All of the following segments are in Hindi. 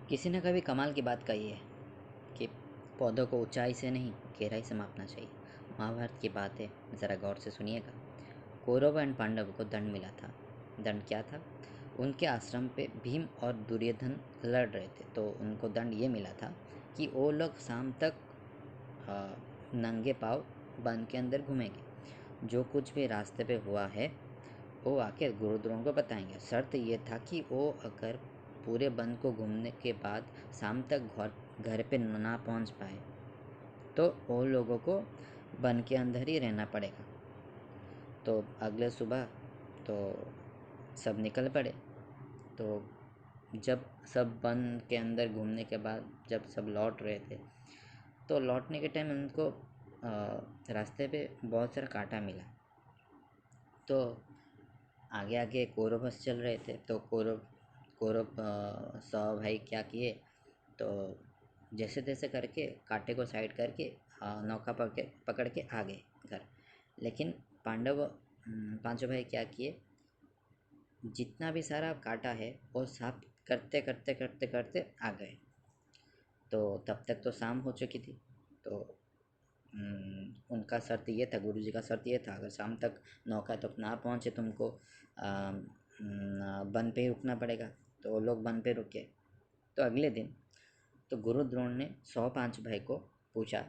किसी ने कभी कमाल की बात कही है कि पौधों को ऊंचाई से नहीं गहराई से मापना चाहिए। महाभारत की बात है, ज़रा गौर से सुनिएगा। कौरव एंड पांडव को दंड मिला था। दंड क्या था? उनके आश्रम पे भीम और दुर्योधन लड़ रहे थे, तो उनको दंड ये मिला था कि वो लोग शाम तक नंगे पाँव वन के अंदर घूमेंगे। जो कुछ भी रास्ते पे हुआ है वो आके गुरुद्रोण को बताएंगे। शर्त ये था कि वो अगर पूरे वन को घूमने के बाद शाम तक घर पे ना पहुंच पाए तो वो लोगों को वन के अंदर ही रहना पड़ेगा। तो अगले सुबह तो सब निकल पड़े। तो जब सब वन के अंदर घूमने के बाद जब सब लौट रहे थे तो लौटने के टाइम उनको रास्ते पे बहुत सारा कांटा मिला। तो आगे आगे कौरवश चल रहे थे, तो कौरव कौरव सौ भाई क्या किए, तो जैसे तैसे करके कांटे को साइड करके नौका पकड़ के आ गए घर। लेकिन पांडव पांचों भाई क्या किए, जितना भी सारा कांटा है वो साफ करते करते करते करते आ गए। तो तब तक तो शाम हो चुकी थी। तो उनका शर्त ये था, गुरुजी का शर्त ये था, अगर शाम तक नौका तक ना पहुँचे तुमको वन पे ही रुकना पड़ेगा। तो वो लोग वन पे रुके। तो अगले दिन तो गुरु द्रोण ने 105 भाई को पूछा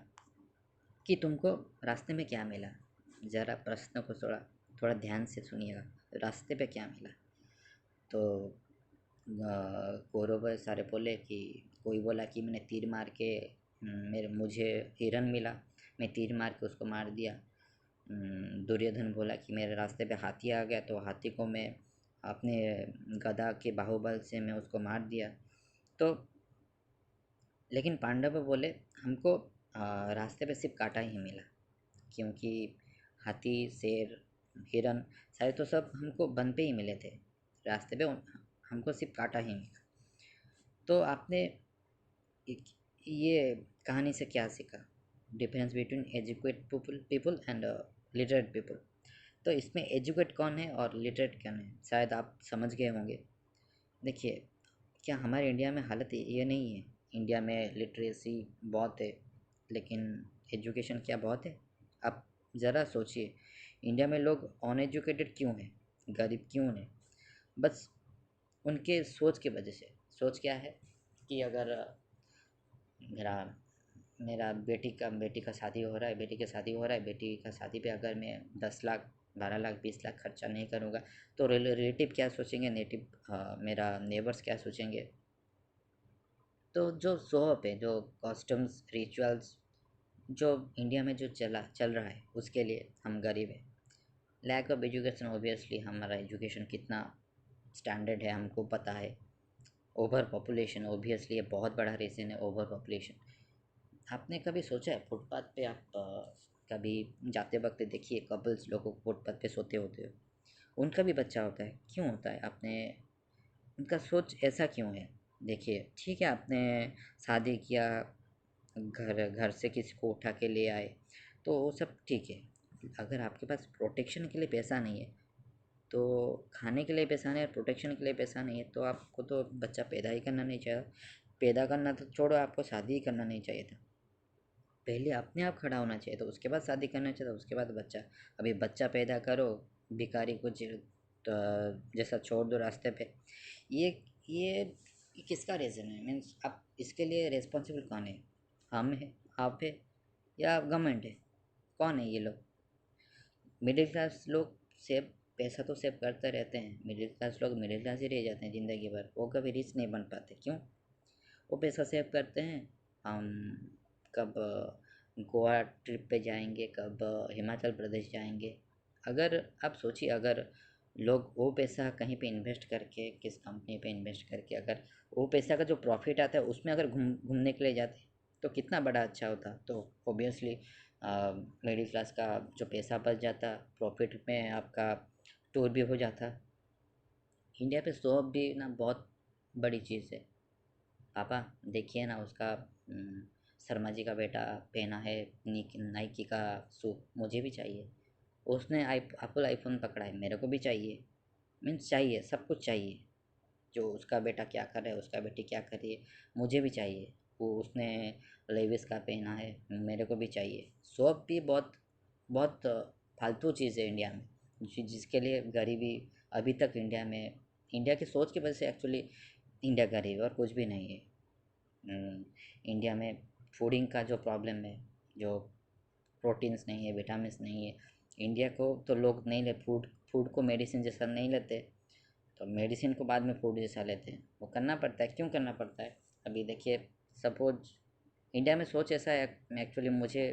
कि तुमको रास्ते में क्या मिला। ज़रा प्रश्न को थोड़ा थोड़ा ध्यान से सुनिएगा। रास्ते पे क्या मिला? तो कौरव सारे बोले कि कोई बोला कि मैंने तीर मार के मुझे हिरन मिला, मैं तीर मार के उसको मार दिया। दुर्योधन बोला कि मेरे रास्ते पे हाथी आ गया, तो हाथी को मैं अपने गदा के बाहुबल से मैं उसको मार दिया। तो लेकिन पांडव बोले हमको रास्ते पे सिर्फ कांटा ही मिला, क्योंकि हाथी, शेर, हिरन सारे तो सब हमको वन पे ही मिले थे। रास्ते पे हमको सिर्फ कांटा ही मिला। तो आपने ये कहानी से क्या सीखा? Difference between educate people and literate people. तो इसमें एजुकेट कौन है और लिटरेट कौन है, शायद आप समझ गए होंगे। देखिए, क्या हमारे इंडिया में हालत ये नहीं है? इंडिया में लिटरेसी बहुत है, लेकिन एजुकेशन क्या बहुत है? आप ज़रा सोचिए, इंडिया में लोग अनएजुकेटेड क्यों हैं, गरीब क्यों हैं? बस उनके सोच की वजह से। सोच क्या है कि अगर मेरा मेरा बेटी का शादी हो रहा है, बेटी का शादी हो रहा है, बेटी का शादी पे अगर मैं 10 लाख, 12 लाख, 20 लाख खर्चा नहीं करूँगा तो रिलेटिव क्या सोचेंगे, मेरा नेबर्स क्या सोचेंगे? तो जो शो अप है, जो कॉस्ट्यूम्स, रिचुअल्स जो इंडिया में जो चल रहा है, उसके लिए हम गरीब हैं। लैक ऑफ एजुकेशन, ऑब्वियसली हमारा एजुकेशन कितना स्टैंडर्ड है हमको पता है। ओवर पॉपुलेशन, ऑब्वियसली ये बहुत बड़ा रीज़न है, ओवर पॉपुलेशन। आपने कभी सोचा है फुटपाथ पे आप कभी जाते वक्त देखिए कपल्स लोगों को फुटपाथ पे सोते होते हो, उनका भी बच्चा होता है, क्यों होता है? आपने उनका सोच ऐसा क्यों है? देखिए, ठीक है, आपने शादी किया, घर घर से किसी को उठा के ले आए, तो वो सब ठीक है। अगर आपके पास प्रोटेक्शन के लिए पैसा नहीं है, तो खाने के लिए पैसा नहीं है और प्रोटेक्शन के लिए पैसा नहीं है, तो आपको तो बच्चा पैदा ही करना नहीं चाहिए। पैदा करना तो छोड़ो, आपको शादी ही करना नहीं चाहिए था। पहले अपने आप खड़ा होना चाहिए था, उसके बाद शादी करना चाहिए था, उसके बाद बच्चा। अभी बच्चा पैदा करो, भिखारी को जैसा छोड़ दो रास्ते पे। ये ये ये किसका रीज़न है? मीन्स आप इसके लिए रिस्पॉन्सिबल कौन है? हम है, आप है, या गवर्नमेंट है? कौन है ये लोग? मिडिल क्लास लोग सेव पैसा तो सेव करते रहते हैं। मिडिल क्लास लोग मिडिल क्लास ही रह जाते हैं ज़िंदगी भर, वो कभी रिच नहीं बन पाते। क्यों? वो पैसा सेव करते हैं। हम कब गोवा ट्रिप पे जाएंगे, कब हिमाचल प्रदेश जाएंगे। अगर आप सोचिए, अगर लोग वो पैसा कहीं पे इन्वेस्ट करके, किस कंपनी पे इन्वेस्ट करके, अगर वो पैसा का जो प्रॉफिट आता है उसमें अगर घूमने के लिए जाते तो कितना बड़ा अच्छा होता। तो ओबियसली मिडिल क्लास का जो पैसा बच जाता, प्रॉफिट में आपका टूर भी हो जाता। इंडिया पे शॉप भी ना बहुत बड़ी चीज़ है। पापा देखिए ना, उसका शर्मा जी का बेटा पहना है नाइकी का शू, मुझे भी चाहिए। उसने एप्पल आईफोन पकड़ा है, मेरे को भी चाहिए। मीन्स चाहिए, सब कुछ चाहिए। जो उसका बेटा क्या कर रहा है, उसका बेटी क्या कर रही है, मुझे भी चाहिए। वो उसने लेविस का पहना है, मेरे को भी चाहिए। शौक भी बहुत बहुत फालतू चीज़ है इंडिया में, जिसके लिए गरीबी अभी तक इंडिया में, इंडिया की सोच की वजह से एक्चुअली इंडिया गरीब है और कुछ भी नहीं है। इंडिया में फूडिंग का जो प्रॉब्लम है, जो प्रोटीन्स नहीं है, विटामिन्स नहीं है, इंडिया को तो लोग नहीं ले, फूड फूड को मेडिसिन जैसा नहीं लेते, तो मेडिसिन को बाद में फूड जैसा लेते हैं। वो करना पड़ता है, क्यों करना पड़ता है? अभी देखिए, सपोज इंडिया में सोच ऐसा है, एक्चुअली मुझे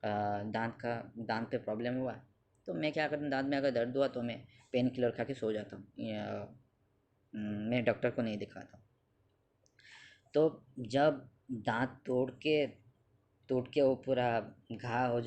दांत पे प्रॉब्लम हुआ, तो मैं क्या करता हूँ, दांत में अगर दर्द हुआ तो मैं पेन किलर खा के सो जाता हूँ, या मैं डॉक्टर को नहीं दिखाता हूँ। तो जब दांत तोड़ के वो पूरा घाव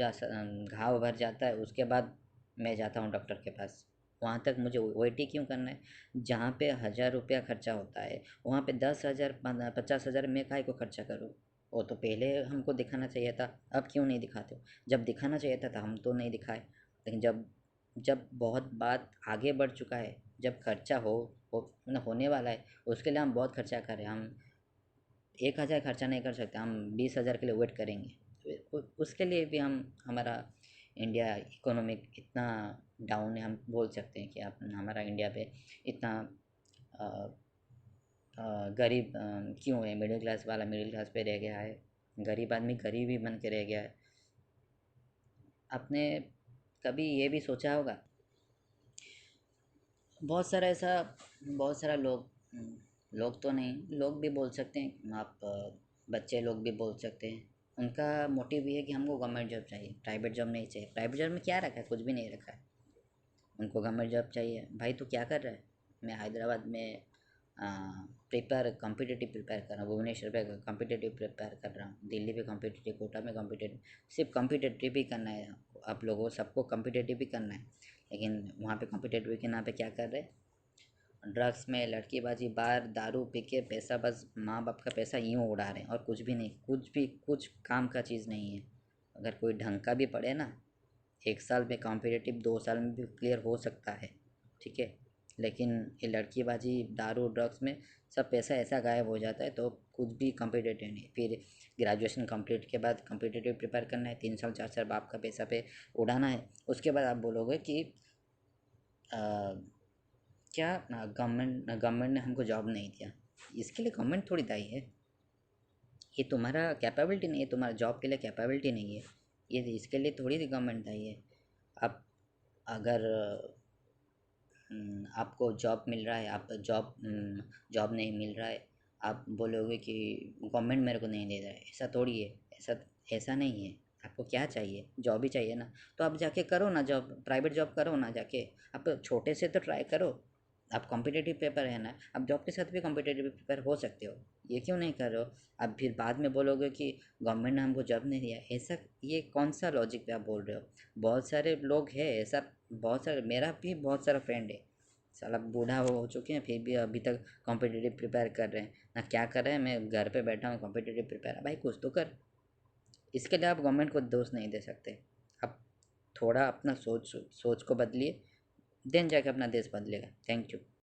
भर जाता है, उसके बाद मैं जाता हूँ डॉक्टर के पास। वहाँ तक मुझे वेट ही क्यों करना है? जहाँ पे 1,000 रुपया खर्चा होता है, वहाँ पे 10,000 50,000 मैं काहे को खर्चा करूँ? वो तो पहले हमको दिखाना चाहिए था, अब क्यों नहीं दिखाते हो? जब दिखाना चाहिए था तो हम तो नहीं दिखाए, लेकिन जब जब बहुत बात आगे बढ़ चुका है, जब खर्चा हो मतलब होने वाला है, उसके लिए हम बहुत खर्चा कर रहे हैं। हम 1,000 खर्चा नहीं कर सकते, हम 20,000 के लिए वेट करेंगे। उसके लिए भी हम हमारा इंडिया इकोनॉमिक इतना डाउन है, हम बोल सकते हैं कि आप हमारा इंडिया पे इतना अ, गरीब क्यों है? मिडिल क्लास वाला मिडिल क्लास पे रह गया है, गरीब आदमी गरीब ही बन के रह गया है। आपने कभी ये भी सोचा होगा, बहुत सारा ऐसा बहुत सारा लोग तो नहीं, लोग भी बोल सकते हैं आप, बच्चे लोग भी बोल सकते हैं, उनका मोटिव ये है कि हमको गवर्नमेंट जॉब चाहिए, प्राइवेट जॉब नहीं चाहिए। प्राइवेट जॉब में क्या रखा है? कुछ भी नहीं रखा है। उनको गवर्नमेंट जॉब चाहिए। भाई तू क्या कर रहा है? मैं हैदराबाद में प्रिपेयर कॉम्पिटिटिव प्रिपेयर कर रहा हूँ, भुवनेश्वर पे कॉम्पिटिटिव प्रिपेयर कर रहा हूँ, दिल्ली पे कॉम्पिटिटिव, कोटा में कॉम्पिटिटिव। सिर्फ कॉम्पिटिटिव ही करना है आप लोगों को, सबको कॉम्पिटिटिव ही करना है। लेकिन वहाँ पे कॉम्पिटिटिव के नाम पे क्या कर रहे हैं? ड्रग्स में, लड़कीबाजी, बार दारू पी के पैसा, बस माँ बाप का पैसा यूँ उड़ा रहे हैं, और कुछ भी नहीं, कुछ काम का चीज़ नहीं है। अगर कोई ढंग का भी पढ़े ना, 1 साल में कॉम्पिटिटिव 2 साल में भी क्लियर हो सकता है, ठीक है। लेकिन ये लड़कीबाजी, दारू, ड्रग्स में सब पैसा ऐसा गायब हो जाता है, तो कुछ भी कॉम्पिटिटिव नहीं। फिर ग्रेजुएशन कंप्लीट के बाद कॉम्पिटिटिव प्रिपेयर करना है, 3 साल 4 साल बाप का पैसा पे उड़ाना है। उसके बाद आप बोलोगे कि क्या गवर्नमेंट ने हमको जॉब नहीं दिया। इसके लिए गवर्नमेंट थोड़ी दायी है, ये तुम्हारा कैपेबिलिटी नहीं है, तुम्हारा जॉब के लिए कैपेबिलिटी नहीं है, ये इसके लिए थोड़ी सी गवर्नमेंट दायी है। अब अगर आपको जॉब मिल रहा है, आप जॉब नहीं मिल रहा है, आप बोलोगे कि गवर्नमेंट मेरे को नहीं दे रहा है, ऐसा थोड़ी है। ऐसा ऐसा नहीं है। आपको क्या चाहिए? जॉब ही चाहिए ना, तो आप जाके करो ना जॉब, प्राइवेट जॉब करो ना जाके। आप छोटे से तो ट्राई करो। आप कॉम्पिटिटिव पेपर है ना, आप जॉब के साथ भी कॉम्पिटिटिव पेपर हो सकते हो, ये क्यों नहीं कर रहे हो? आप फिर बाद में बोलोगे कि गवर्नमेंट ने हमको जॉब नहीं दिया, ऐसा ये कौन सा लॉजिक पे आप बोल रहे हो? बहुत सारे लोग हैं ऐसा, बहुत सारे, मेरा भी बहुत सारा फ्रेंड है, साला बूढ़ा हो चुके हैं फिर भी अभी तक कॉम्पिटिटिव प्रिपेयर कर रहे हैं ना। क्या कर रहे हैं? मैं घर पे बैठा हूँ कॉम्पिटिटिव प्रिपेयर, भाई कुछ तो कर। इसके लिए आप गवर्नमेंट को दोष नहीं दे सकते। आप थोड़ा अपना सोच सोच को बदलिए, देन जाके अपना देश बदलेगा। Thank you.